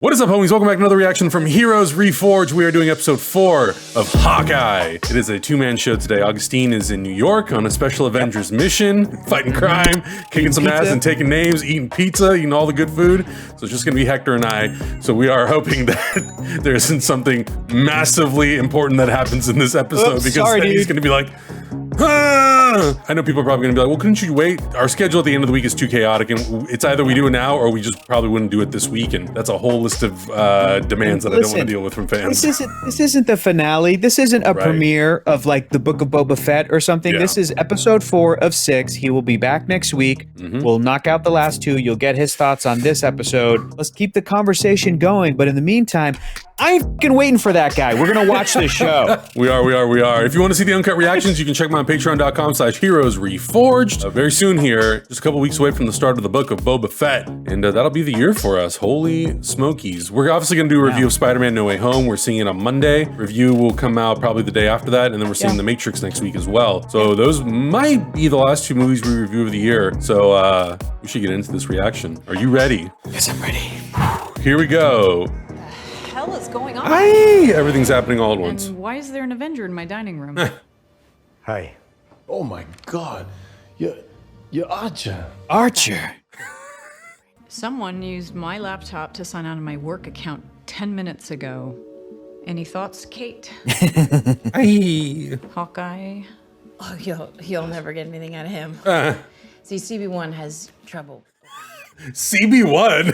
What is up, homies? Welcome back to another reaction from Heroes Reforged. We are doing episode 4 of Hawkeye. It is a two-man show today. Augustine is in New York on a special Avengers mission, fighting crime, kicking some ass and taking names, eating pizza, eating all the good food. So it's just gonna be Hector and I. So we are hoping that there isn't something massively important that happens in this episode because he's gonna be like, ah! I know people are probably gonna be like, well, couldn't you wait? Our schedule at the end of the week is too chaotic, and it's either we do it now or we just probably wouldn't do it this week, and that's a whole list of demands that I don't want to deal with from fans. This isn't the finale. This isn't a premiere of like the Book of Boba Fett or something. This is episode 4 of 6. He will be back next week. We'll knock out the last 2. You'll get his thoughts on this episode. Let's keep the conversation going. But in the meantime, I ain't fucking waiting for that guy. We're gonna watch this show. We are. If you want to see the uncut reactions, you can check them out on patreon.com/heroesreforged. Very soon here, just a couple weeks away from the start of the Book of Boba Fett. And that'll be the year for us. Holy smokies. We're obviously gonna do a review of Spider-Man No Way Home. We're seeing it on Monday. Review will come out probably the day after that. And then we're seeing The Matrix next week as well. So those might be the last 2 movies we review of the year. So we should get into this reaction. Are you ready? Yes, I'm ready. Here we go. Hell is going on? Hi! Everything's happening all at once. And why is there an Avenger in my dining room? Hi. Oh my God. You're Archer. Archer. Someone used my laptop to sign on to my work account 10 minutes ago. Any thoughts, Kate? Hi. Hawkeye? Oh, you'll never get anything out of him. See, CB1 has trouble. CB1?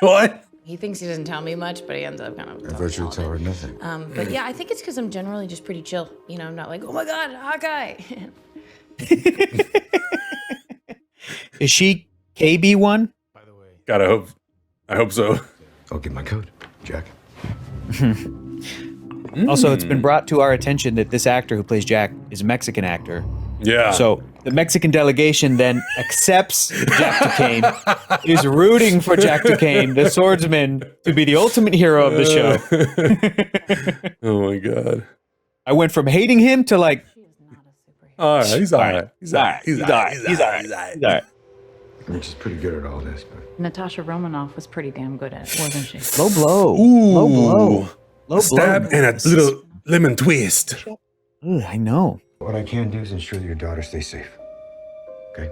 What? He thinks he doesn't tell me much, but he ends up kind of. I thought you'd tell her nothing. But yeah, I think it's because I'm generally just pretty chill. You know, I'm not like, oh my God, Hawkeye. Is she KB1? By the way, God, I hope so. I'll get my coat, Jack. Also, it's been brought to our attention that this actor who plays Jack is a Mexican actor. Yeah. So the Mexican delegation then accepts Jack Duquesne, is rooting for Jack Duquesne, the swordsman, to be the ultimate hero of the show. Oh my God. I went from hating him to like, All right, he's all right. He's all right. He's all right. Rich is pretty good at all this, but Natasha Romanoff was pretty damn good at it, wasn't she? Low blow. Ooh. Low blow. Low Stab blow. and a little lemon twist. Ugh, I know. what I can do is ensure that your daughter stays safe. Okay?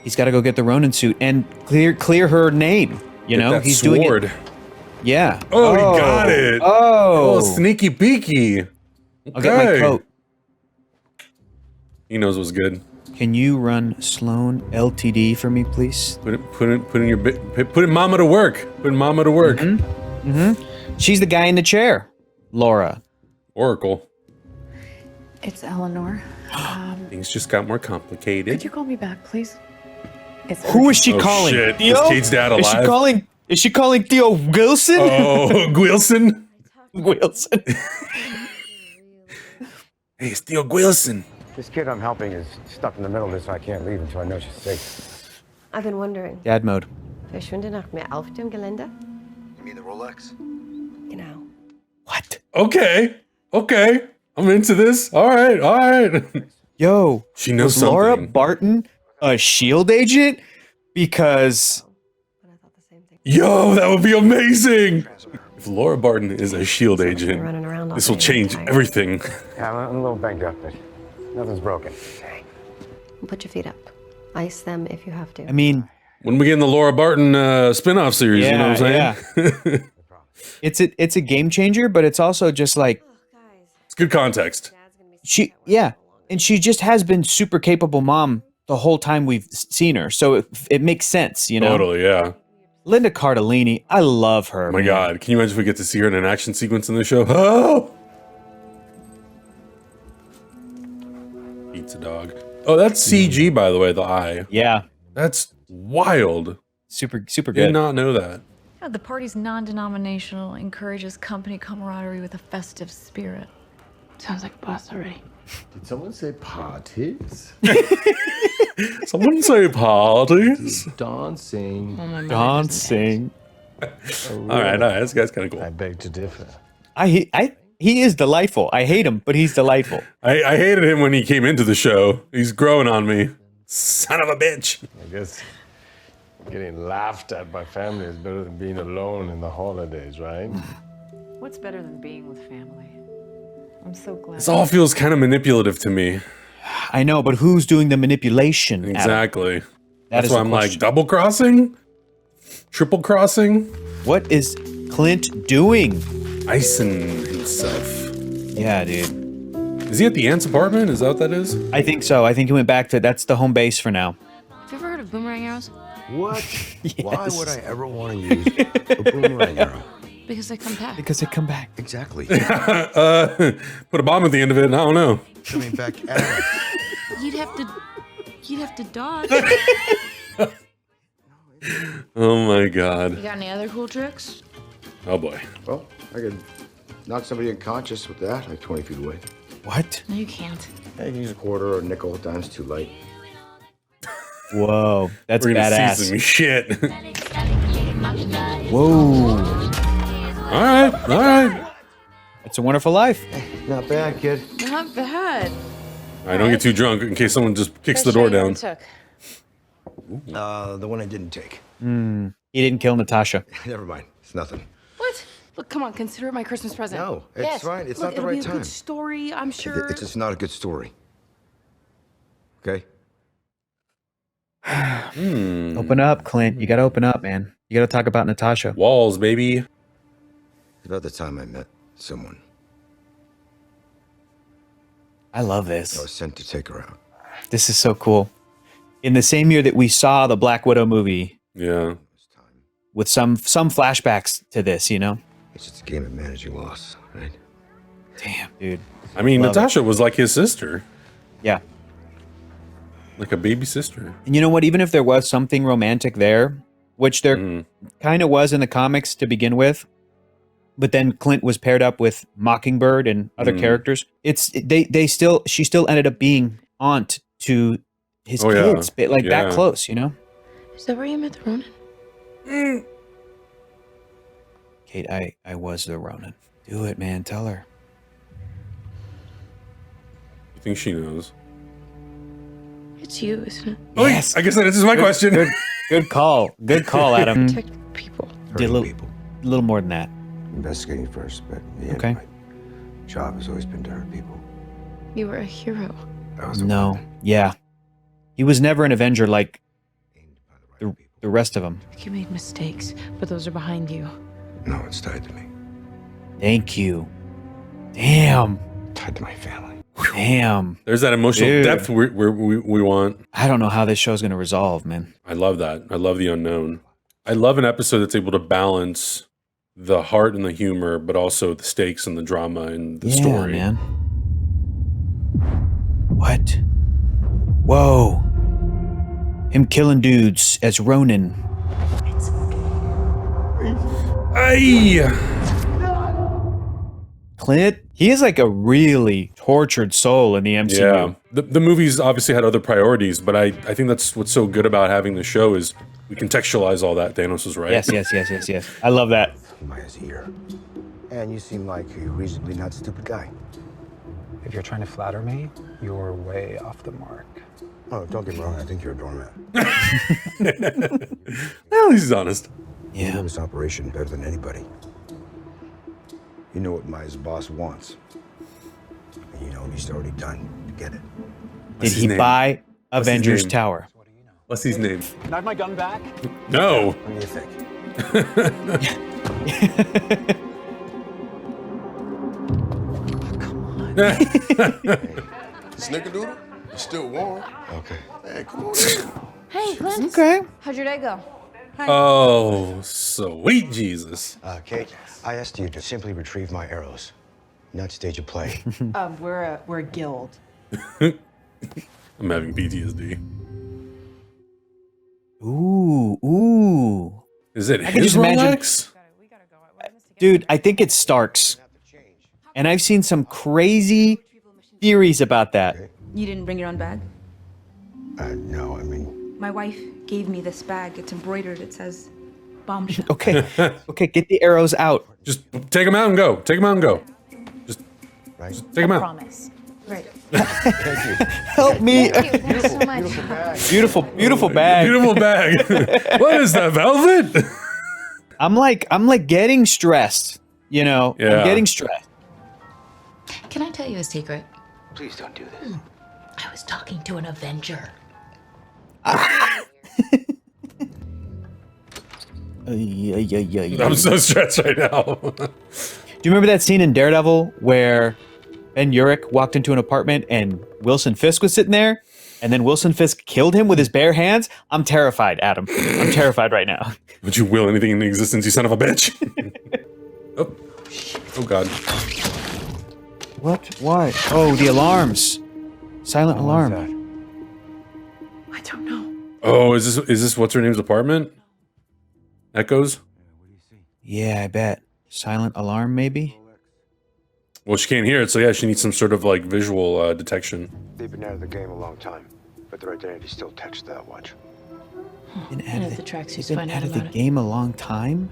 He's got to go get the Ronin suit and clear her name. You know, that he's sword. doing it. Yeah. Oh, he got it. Oh, sneaky peeky. Okay. I'll get my coat. He knows what's good. Can you run Sloan LTD for me, please? Put mama to work. Put mama to work. She's the guy in the chair. Laura. Oracle. It's Eleanor. Things just got more complicated. Could you call me back, please? Who is she Oh, calling? shit. Theo? Is Kate's dad alive? Is she calling Theo Wilson? Oh, Wilson. Wilson. Hey, it's Theo Wilson. This kid I'm helping is stuck in the middle of this, so I can't leave until I know she's safe. I've been wondering. Dad mode. Verschwinde nach mehr auf dem Gelände? You mean the Rolex? Genau. What? Okay. I'm into this. All right. Yo, She knows was Laura something. Barton a SHIELD agent? Because But I thought the same thing. Yo, that would be amazing. If Laura Barton is a SHIELD agent, running around all this will day change tired. everything. Yeah, I'm a little banged up, but nothing's broken. Put your feet up. Ice them if you have to. I mean, When we get in the Laura Barton spin-off series, you know what I'm saying? it's a game changer, but it's also just like It's good context. and she just has been super capable mom the whole time we've seen her, so it makes sense, you know. Totally, yeah. Linda Cardellini, I love her. Oh my God, can you imagine if we get to see her in an action sequence in the show? Oh! Pizza dog. Oh, that's CG, by the way, the eye. Yeah, That's wild. super Did good. not know that. The party's non-denominational, encourages company camaraderie with a festive spirit. Sounds like a boss already. Did someone say parties? Someone say parties. Dancing. Dancing. All right, this guy's kind of cool. I beg to differ. He is delightful. I hate him, but he's delightful. I hated him when he came into the show. He's growing on me. Son of a bitch. I guess Getting laughed at by family is better than being alone in the holidays, right? What's better than being with family? I'm so glad. This all feels kind of manipulative to me. I know, but who's doing the manipulation? Exactly. That's why I'm like, double crossing? Triple crossing? What is Clint doing? Icing himself. Yeah, dude. Is he at the aunt's apartment? Is that what that is? I think so. I think he went back to, that's the home base for now. Have you ever heard of boomerang arrows? What? Yes. Why would I ever want to use a boomerang arrow? Because they come back. Because they come back. Exactly. Put a bomb at the end of it, and I don't know. Coming back at us. You'd have to dodge. Oh my god. You got any other cool tricks? Oh boy. Well, I could knock somebody unconscious with that, like 20 feet away. What? No, you can't. Hey, you can use a quarter or a nickel, dime's too light. Whoa, that's We're gonna badass. see some shit. Whoa. Alright. It's a Wonderful Life. Not bad, kid. Not bad. Alright, don't get too drunk in case someone just kicks the door down. The one I didn't take. He didn't kill Natasha. Never mind. It's nothing. What? Look, come on, consider it my Christmas present. No, it's fine. It's not the it'll right be a time. good story, I'm sure. It's just not a good story. Okay? Open up, Clint. You gotta open up, man. You gotta talk about Natasha. Walls, baby. It's about the time I met someone. I love I this. was sent to take her out. This is so cool. In the same year that we saw the Black Widow movie, Yeah. with some flashbacks to this, you know? It's just a game of managing loss, right? Damn, dude. I mean, Love Natasha was like his sister. Yeah. Like a baby sister. And you know what? Even if there was something romantic there, which there kind of was in the comics to begin with, but then Clint was paired up with Mockingbird and other characters. She still ended up being aunt to his kids, but that close, you know? Is that where you met the Ronin? Kate, I was the Ronin. Do it, man. Tell her. You think she knows? It's you, isn't it? Oh, yes. I guess that answers my question. Good call. Good call, Adam. Protect people. Did a little more than that. Investigating first, but in the end, Okay. my job has always been to hurt people. You were a hero. I was a No. weapon Yeah. He was never an Avenger like aimed by the right people. the rest of them. You made mistakes, but those are behind you. No, it's tied to me. Thank you. Damn. Tied to my family. Damn. There's that emotional Dude. depth we want. I don't know how this show's going to resolve, man. I love that. I love the unknown. I love an episode that's able to balance the heart and the humor, but also the stakes and the drama and the story. man. What? Whoa. Him killing dudes as Ronin. Ay! Clint, he is like a really tortured soul in the MCU. Yeah. The movies obviously had other priorities, but I think that's what's so good about having the show is we contextualize all that. Thanos was right. Yes. I love that. Maya's here. And you seem like a reasonably not stupid guy. If you're trying to flatter me, you're way off the mark. Oh, don't get me wrong. I think you're a doormat. Well, he's honest. You know this operation better than anybody. You know what Maya's boss wants. And you know what he's already done to get it. Did he buy Avengers name? Tower? What's his name? Can I have my gun back? No. What do you think? Snickerdoodle? It's still warm. Okay. Hey, come on. Hey, Clint. Okay. How'd your day go? Oh, sweet Jesus. Kate, I asked you to simply retrieve my arrows, not stage a play. We're a guild. I'm having PTSD. Ooh. Is it I can his just imagine- Rolex? Dude, I think it's Stark's. And I've seen some crazy theories about that. You didn't bring your own bag? No, I mean, My wife gave me this bag. It's embroidered. It says bombshell. Okay. Okay, get the arrows out. Just take him out and go. Take him out and go. Just right? take him out. Promise. Right. Help me. Thank you so much. Beautiful bag. Beautiful bag. What is that, velvet? I'm like getting stressed, you know. Yeah. I'm getting stressed. Can I tell you a secret? Please don't do this. I was talking to an Avenger. I'm so stressed right now. Do you remember that scene in Daredevil where Ben Urich walked into an apartment and Wilson Fisk was sitting there, and then Wilson Fisk killed him with his bare hands? I'm terrified, Adam. I'm terrified right now. Would you will anything into existence, you son of a bitch? Oh. Oh, God. What? Why? Oh, the alarms. Silent alarm. I don't know. Oh, is this what's her name's apartment? Echoes? Yeah, I bet. Silent alarm, maybe? Well, she can't hear it, so yeah, she needs some sort of like visual detection. They've been out of the game a long time, but their identity's still attached to that watch. Been And if the tracksuits been find out out of the about it. game a long time?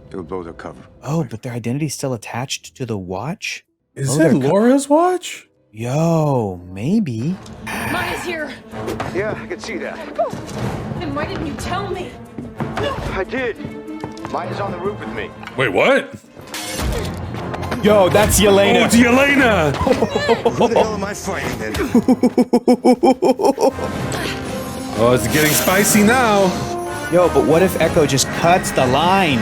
It'll blow their cover. Oh, but their identity's still attached to the watch? Is Oh, that they're Laura's watch? Yo, maybe. Maya's here. Yeah, I can see that. Then why didn't you tell me? I did. Maya's on the roof with me. Wait, what? Yo, that's Yelena. Oh, it's Yelena! Who the hell am I fighting then? Oh, it's getting spicy now. Yo, but what if Echo just cuts the line?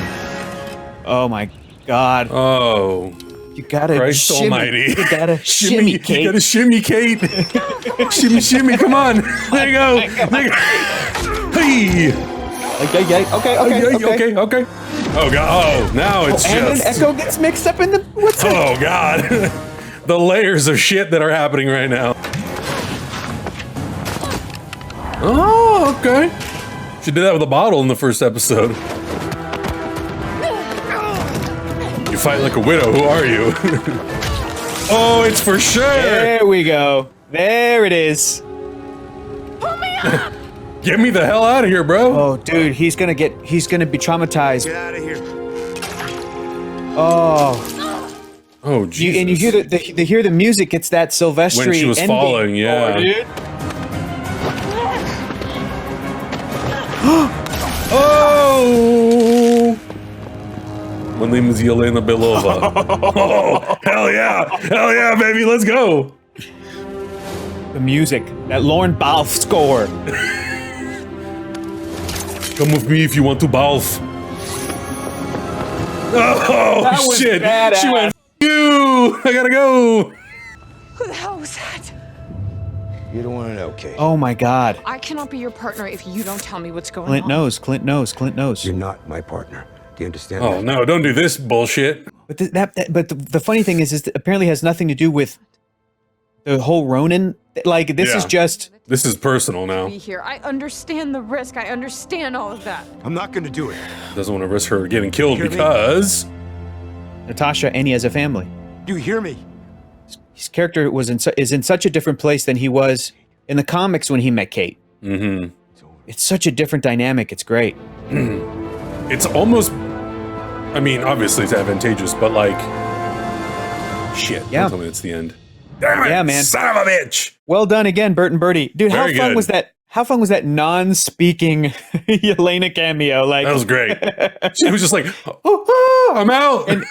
Oh my God. Oh. You gotta Christ shimmy. almighty. You gotta shimmy, Kate. You gotta shimmy, Kate. Shimmy, shimmy, come on. There you go. Hey. Okay. Okay. Oh, God. Oh, now it's And just... then Echo gets mixed up in the... What's that? Oh, God. The layers of shit that are happening right now. Oh, okay. She did that with a bottle in the first episode. You fight like a widow. Who are you? Oh, it's for sure. There we go. There it is. Get me the hell out of here, bro. Oh, dude, he's gonna be traumatized. Get out of here. Oh. Oh, Jesus. And you hear the hear the music. It's that Sylvester When she was ending. falling, yeah. Oh, dude. Oh! My name is Yelena Belova. Oh, hell yeah, baby, let's go. The music, that Lorne Balfe score. Come with me if you want to balf. Oh, That was shit. badass. She went, you. I gotta go. Who the hell was that? You don't want to know, Kate. Oh my God. I cannot be your partner if you don't tell me what's going Clint on. knows. Clint knows. You're not my partner. Do you understand Oh that? no, don't do this bullshit. But the funny thing is that apparently has nothing to do with the whole Ronin. Like this is Yeah. just. This is personal now. Be here. I understand the risk. I understand all of that. I'm not going to do it. Doesn't want to risk her getting killed Hear me? because... Natasha and he has a family. Do you hear me? His character is in such a different place than he was in the comics when he met Kate. Mm-hmm. It's such a different dynamic. It's great. It's almost... I mean, obviously it's advantageous, but like... Shit, Yeah. don't tell me it's the end. Damn it, Yeah, man. son of a bitch! Well done again, Bert and Bertie. Dude, Very how fun good. was that? How fun was that non-speaking Yelena cameo? Like That was great. She was just like, oh, I'm out. And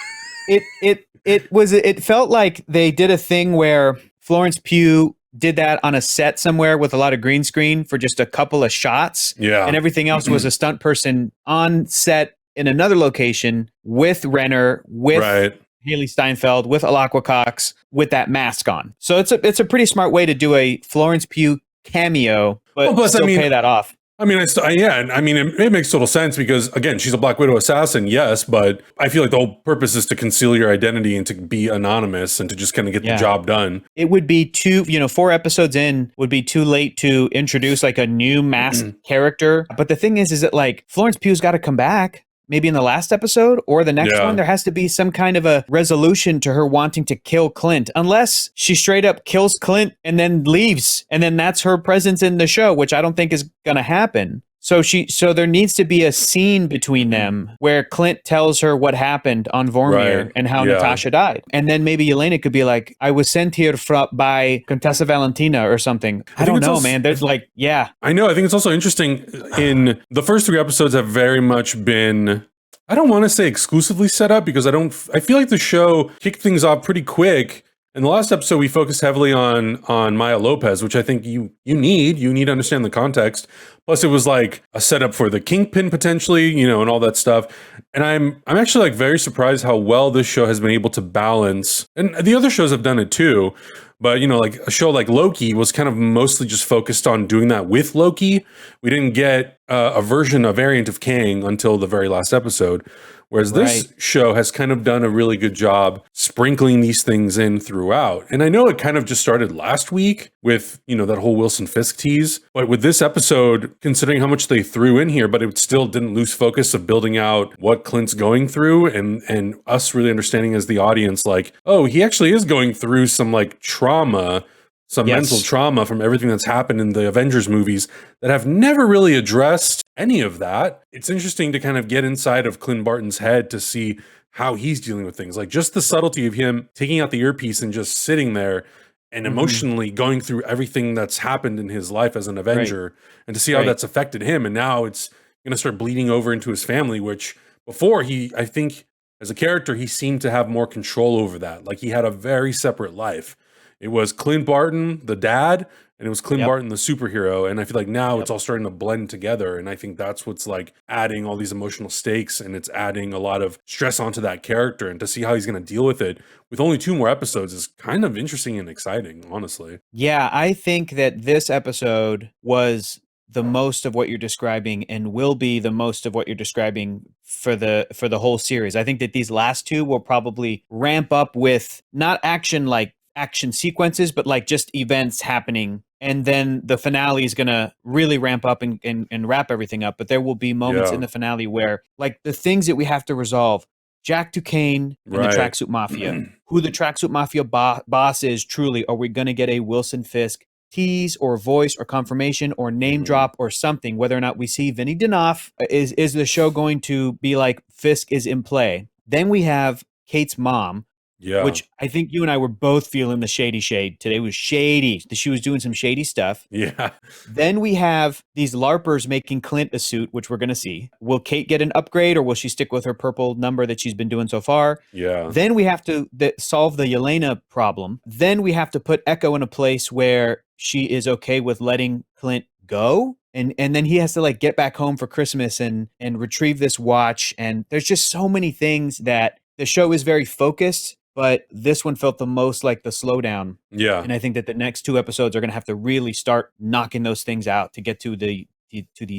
it felt like they did a thing where Florence Pugh did that on a set somewhere with a lot of green screen for just a couple of shots. Yeah. And everything else was a stunt person on set in another location with Renner, with Right. Haley Steinfeld, with Alakwa Cox, with that mask on. So it's a pretty smart way to do a Florence Pugh cameo, but Well, plus, still I mean- pay that off. I mean, it makes total sense because, again, she's a Black Widow assassin, yes, but I feel like the whole purpose is to conceal your identity and to be anonymous and to just kind of get the job done. It would be 4 episodes in would be too late to introduce like a new masked character. But the thing is that like Florence Pugh's got to come back. Maybe in the last episode or the next Yeah. one, there has to be some kind of a resolution to her wanting to kill Clint, unless she straight up kills Clint and then leaves. And then that's her presence in the show, which I don't think is going to happen. So there needs to be a scene between them where Clint tells her what happened on Vormir and how Natasha died. And then maybe Yelena could be like, I was sent here by Contessa Valentina or something. I don't know, man. There's like, I know. I think it's also interesting in the first 3 episodes have very much been, I don't want to say exclusively set up because I feel like the show kicked things off pretty quick. In the last episode, we focused heavily on Maya Lopez, which I think you need to understand the context. Plus, it was like a setup for the Kingpin potentially, and all that stuff. And I'm actually like very surprised how well this show has been able to balance. And the other shows have done it too, but like a show like Loki was kind of mostly just focused on doing that with Loki. We didn't get a variant of Kang until the very last episode. Whereas this show has kind of done a really good job sprinkling these things in throughout. And I know it kind of just started last week with, that whole Wilson Fisk tease. But with this episode, considering how much they threw in here, but it still didn't lose focus of building out what Clint's going through and us really understanding as the audience, like, oh, he actually is going through some like trauma, some mental trauma from everything that's happened in the Avengers movies that have never really addressed any of that. It's interesting to kind of get inside of Clint Barton's head to see how he's dealing with things. Like just the subtlety of him taking out the earpiece and just sitting there and emotionally going through everything that's happened in his life as an Avenger and to see how that's affected him. And now it's going to start bleeding over into his family, which before I think as a character, he seemed to have more control over that. Like he had a very separate life. It was Clint Barton, the dad, and it was Clint Barton, the superhero. And I feel like now it's all starting to blend together. And I think that's what's like adding all these emotional stakes and it's adding a lot of stress onto that character. And to see how he's going to deal with it with only 2 more episodes is kind of interesting and exciting, honestly. Yeah, I think that this episode was the most of what you're describing and will be the most of what you're describing for the whole series. I think that these last 2 will probably ramp up with not action sequences, but like just events happening. And then the finale is going to really ramp up and wrap everything up. But there will be moments in the finale where like the things that we have to resolve, Jack Duquesne and the Tracksuit Mafia, who the Tracksuit Mafia boss is truly, are we going to get a Wilson Fisk tease or voice or confirmation or name drop or something, whether or not we see Vinny Danoff, is the show going to be like Fisk is in play? Then we have Kate's mom, which I think you and I were both feeling the shady shade. Today was shady. She was doing some shady stuff. Yeah. Then we have these LARPers making Clint a suit, which we're going to see. Will Kate get an upgrade or will she stick with her purple number that she's been doing so far? Yeah. Then we have to solve the Yelena problem. Then we have to put Echo in a place where she is okay with letting Clint go. And then he has to like get back home for Christmas and retrieve this watch. And there's just so many things that the show is very focused. But this one felt the most like the slowdown. Yeah. And I think that the next 2 episodes are going to have to really start knocking those things out to get to the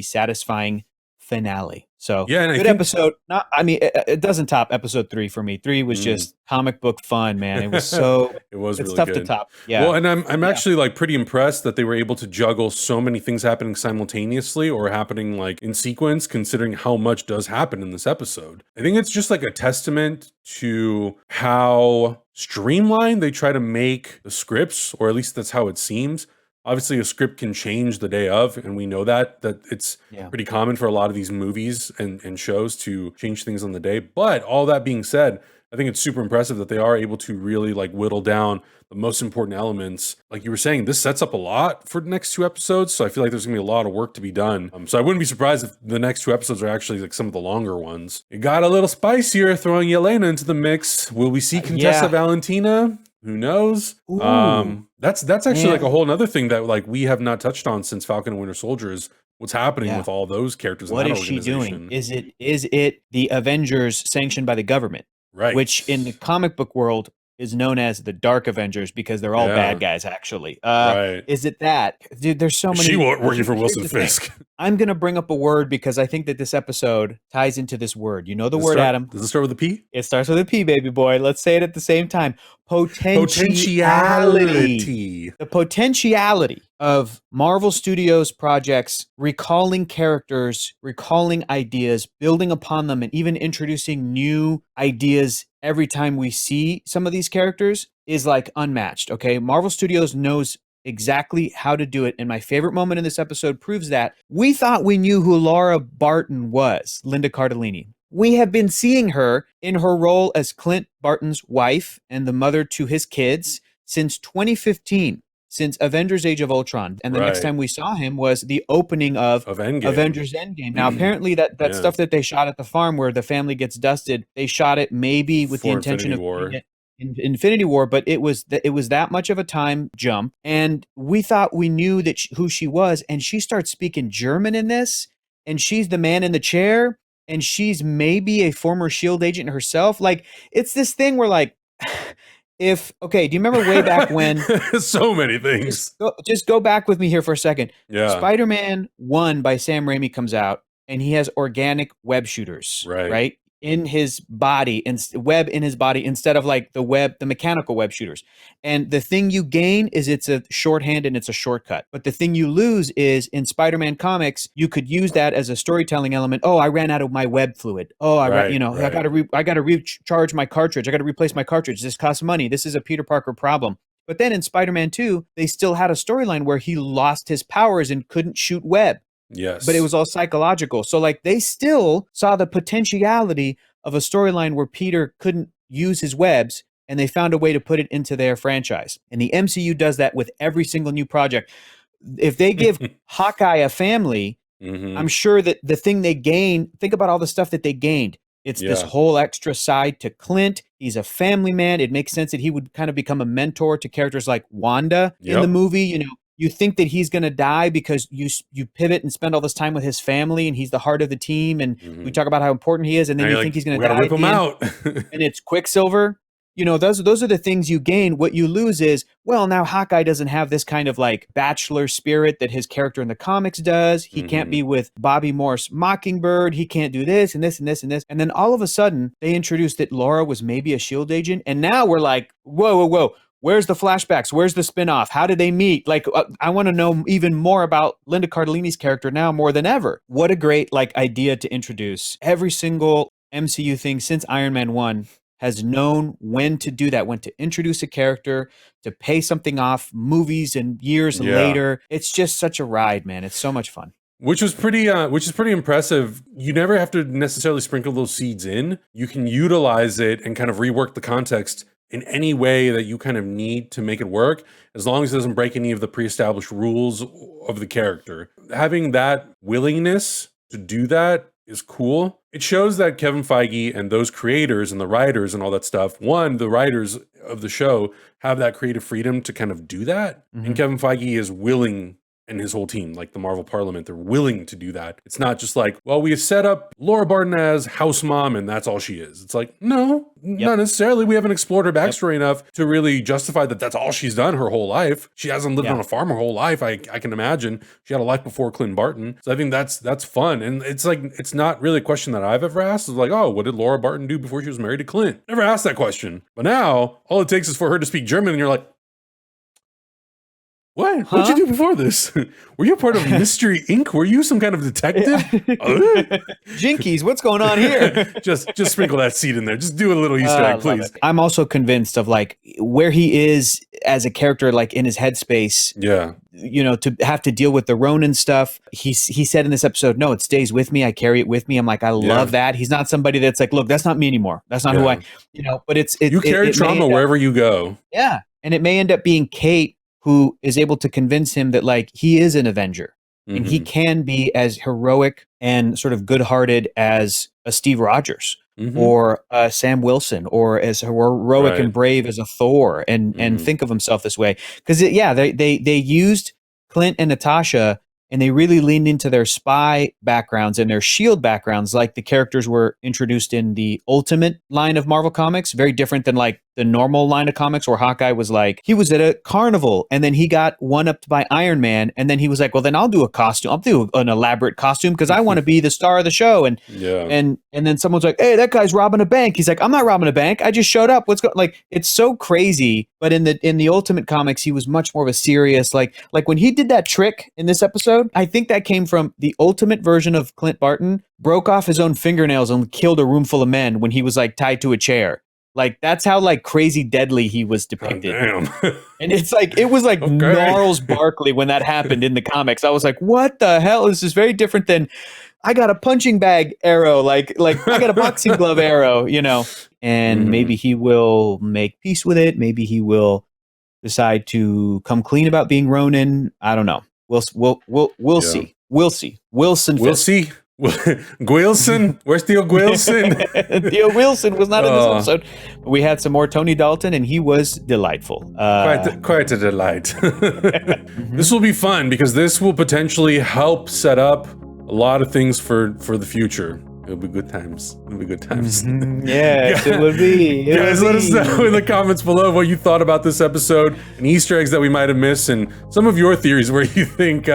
satisfying finale. So good episode. It doesn't top episode 3 for me. 3 was just comic book fun, man. It was so it's really tough good to top. Yeah. Well, and I'm actually like pretty impressed that they were able to juggle so many things happening simultaneously or happening like in sequence, considering how much does happen in this episode. I think it's just like a testament to how streamlined they try to make the scripts, or at least that's how it seems. Obviously, a script can change the day of, and we know that it's pretty common for a lot of these movies and shows to change things on the day. But all that being said, I think it's super impressive that they are able to really like whittle down the most important elements. Like you were saying, this sets up a lot for the next 2 episodes. So I feel like there's gonna be a lot of work to be done. So I wouldn't be surprised if the next 2 episodes are actually like some of the longer ones. It got a little spicier throwing Yelena into the mix. Will we see Contessa Valentina? Who knows? That's actually like a whole nother thing that like we have not touched on since Falcon and Winter Soldier is what's happening with all those characters. What in that is she organization. doing? Is it the Avengers sanctioned by the government? Right. Which in the comic book world is known as the Dark Avengers because they're all bad guys, actually. Is it that? Dude, there's so many. She working for Wilson Fisk. I'm going to bring up a word because I think that this episode ties into this word. You know the word, Adam? Does it start with a P? It starts with a P, baby boy. Let's say it at the same time. Potentiality. The potentiality of Marvel Studios projects recalling characters, recalling ideas, building upon them, and even introducing new ideas every time we see some of these characters is like unmatched, okay? Marvel Studios knows exactly how to do it. And my favorite moment in this episode proves that. We thought we knew who Laura Barton was, Linda Cardellini. We have been seeing her in her role as Clint Barton's wife and the mother to his kids since 2015, since Avengers Age of Ultron. And the next time we saw him was the opening of Avengers Endgame. Now, apparently that stuff that they shot at the farm where the family gets dusted, they shot it maybe with the intention of Infinity War, but it was that much of a time jump. And we thought we knew that who she was. And she starts speaking German in this, and she's the man in the chair. And she's maybe a former S.H.I.E.L.D. agent herself. Like, it's this thing where, like, do you remember way back when? So many things. Just go back with me here for a second. Yeah. Spider-Man 1 by Sam Raimi comes out, and he has organic web shooters, right? In his body, web in his body, instead of like the mechanical web shooters. And the thing you gain is it's a shorthand and it's a shortcut. But the thing you lose is in Spider-Man comics, you could use that as a storytelling element. Oh, I ran out of my web fluid. Oh, I got to recharge my cartridge. I got to replace my cartridge. This costs money. This is a Peter Parker problem. But then in Spider-Man 2, they still had a storyline where he lost his powers and couldn't shoot web. Yes. But it was all psychological. So like they still saw the potentiality of a storyline where Peter couldn't use his webs, and they found a way to put it into their franchise. And the MCU does that with every single new project. If they give Hawkeye a family, I'm sure that the thing they gain, think about all the stuff that they gained. It's this whole extra side to Clint. He's a family man. It makes sense that he would kind of become a mentor to characters like Wanda in the movie, you know. You think that he's going to die because you pivot and spend all this time with his family, and he's the heart of the team, and we talk about how important he is, and then you think he's going to die. Rip him out. And it's Quicksilver. You know, those are the things you gain. What you lose is, well, now Hawkeye doesn't have this kind of like bachelor spirit that his character in the comics does. He can't be with Bobby Morse Mockingbird. He can't do this and this and this and this. And then all of a sudden, they introduced that Laura was maybe a S.H.I.E.L.D. agent, and now we're like, whoa. Where's the flashbacks? Where's the spinoff? How did they meet? Like, I want to know even more about Linda Cardellini's character now more than ever. What a great like idea to introduce. Every single MCU thing since Iron Man 1 has known when to do that, when to introduce a character, to pay something off movies and years later. It's just such a ride, man. It's so much fun. Which is pretty impressive. You never have to necessarily sprinkle those seeds in. You can utilize it and kind of rework the context in any way that you kind of need to make it work, as long as it doesn't break any of the pre-established rules of the character. Having that willingness to do that is cool. It shows that Kevin Feige and those creators and the writers and all that stuff, one, the writers of the show have that creative freedom to kind of do that. And Kevin Feige is willing, and his whole team, like the Marvel Parliament, they're willing to do that. It's not just like, well, we set up Laura Barton as house mom and that's all she is. It's like, no, not necessarily. We haven't explored her backstory enough to really justify that that's all she's done her whole life. She hasn't lived on a farm her whole life. I can imagine she had a life before Clint Barton. So I think that's fun. And it's like, it's not really a question that I've ever asked. It's like, oh, what did Laura Barton do before she was married to Clint? Never asked that question. But now all it takes is for her to speak German and you're like, what? What'd you do before this? Were you a part of Mystery Inc.? Were you some kind of detective? Jinkies, what's going on here? just sprinkle that seed in there. Just do a little Easter egg, please. I'm also convinced of like where he is as a character, like in his headspace. Yeah. You know, to have to deal with the Ronin stuff. He said in this episode, no, it stays with me. I carry it with me. I'm like, I love that. He's not somebody that's like, look, that's not me anymore. That's not who I, you know, but you carry trauma wherever you go. Yeah. And it may end up being Kate who is able to convince him that like he is an Avenger and he can be as heroic and sort of good-hearted as a Steve Rogers or Sam Wilson, or as heroic and brave as a Thor, and think of himself this way. Because they used Clint and Natasha, and they really leaned into their spy backgrounds and their S.H.I.E.L.D. backgrounds, like the characters were introduced in the Ultimate line of Marvel Comics. Very different than like the normal line of comics where Hawkeye was like, he was at a carnival and then he got one-upped by Iron Man. And then he was like, well, then I'll do a costume. I'll do an elaborate costume because I want to be the star of the show. And then someone's like, hey, that guy's robbing a bank. He's like, I'm not robbing a bank. I just showed up. What's going like, it's so crazy. But in the Ultimate comics, he was much more of a serious, like when he did that trick in this episode, I think that came from the Ultimate version of Clint Barton broke off his own fingernails and killed a room full of men when he was like tied to a chair. Like that's how like crazy deadly he was depicted. Damn. And it's like it was like Gnarls Barkley when that happened in the comics. I was like, what the hell? This is very different than I got a punching bag arrow, like I got a boxing glove arrow, you know. And maybe he will make peace with it. Maybe he will decide to come clean about being Ronin. I don't know. We'll see. We'll see. Wilson. We'll see. Gwilson? Where's Theo Gwilson? Theo Wilson was not in this episode. But we had some more Tony Dalton, and he was delightful. Quite a delight. This will be fun because this will potentially help set up a lot of things for the future. It'll be good times. Yes, it will be. Guys, let us know in the comments below what you thought about this episode and Easter eggs that we might have missed and some of your theories where you think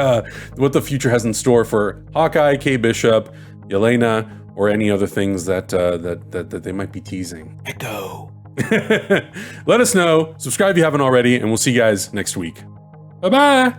what the future has in store for Hawkeye, Kay Bishop, Yelena, or any other things that they might be teasing. Echo. Let us know. Subscribe if you haven't already, and we'll see you guys next week. Bye-bye.